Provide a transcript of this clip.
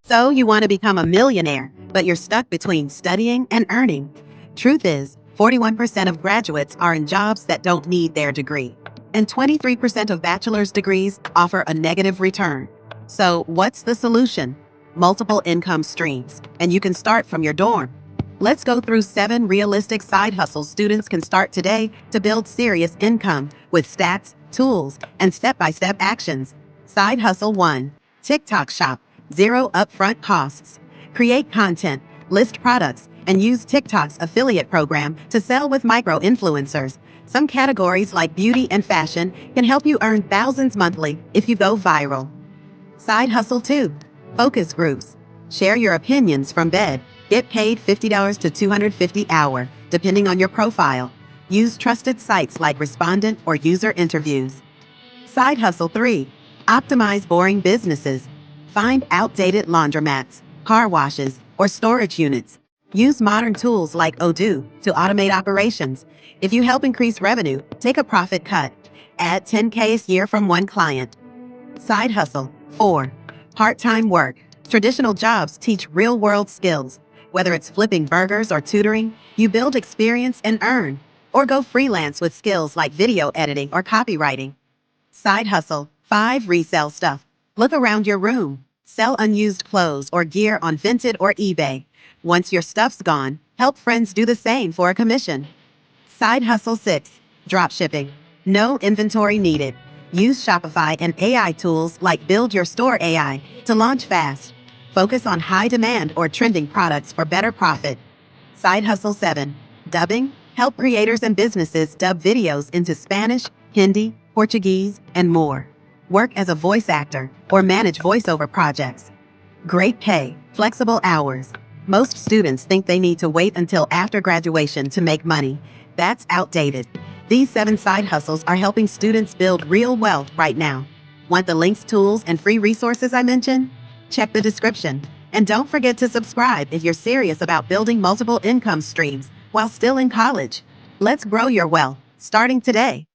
So you want to become a millionaire, but you're stuck between studying and earning. Truth is, 41% of graduates are in jobs that don't need their degree, and 23% of bachelor's degrees offer a negative return. So what's the solution? Multiple income streams, and you can start from your dorm. Let's go through 7 realistic side hustles students can start today to build serious income with stats, tools, and step-by-step actions. Side Hustle 1. TikTok Shop. Zero upfront costs. Create content, list products, and use TikTok's affiliate program to sell with micro-influencers. Some categories like beauty and fashion can help you earn thousands monthly if you go viral. Side Hustle 2. Focus groups. Share your opinions from bed. Get paid $50 to $250 hour, depending on your profile. Use trusted sites like Respondent or user interviews. Side Hustle 3. Optimize boring businesses. Find outdated laundromats, car washes, or storage units. Use modern tools like Odoo to automate operations. If you help increase revenue, take a profit cut. Add 10K a year from one client. Side Hustle 4. Part-time work. Traditional jobs teach real-world skills. Whether it's flipping burgers or tutoring, you build experience and earn. Or go freelance with skills like video editing or copywriting. Side Hustle 5. Resell stuff. Look around your room. Sell unused clothes or gear on Vinted or eBay. Once your stuff's gone, help friends do the same for a commission. Side Hustle 6. Dropshipping. No inventory needed. Use Shopify and AI tools like Build Your Store AI to launch fast. Focus on high demand or trending products for better profit. Side Hustle 7. Dubbing. Help creators and businesses dub videos into Spanish, Hindi, Portuguese, and more. Work as a voice actor or manage voiceover projects. Great pay, flexible hours. Most students think they need to wait until after graduation to make money. That's outdated. These 7 side hustles are helping students build real wealth right now. Want the links, tools, and free resources I mentioned? Check the description. And don't forget to subscribe if you're serious about building multiple income streams while still in college. Let's grow your wealth, starting today.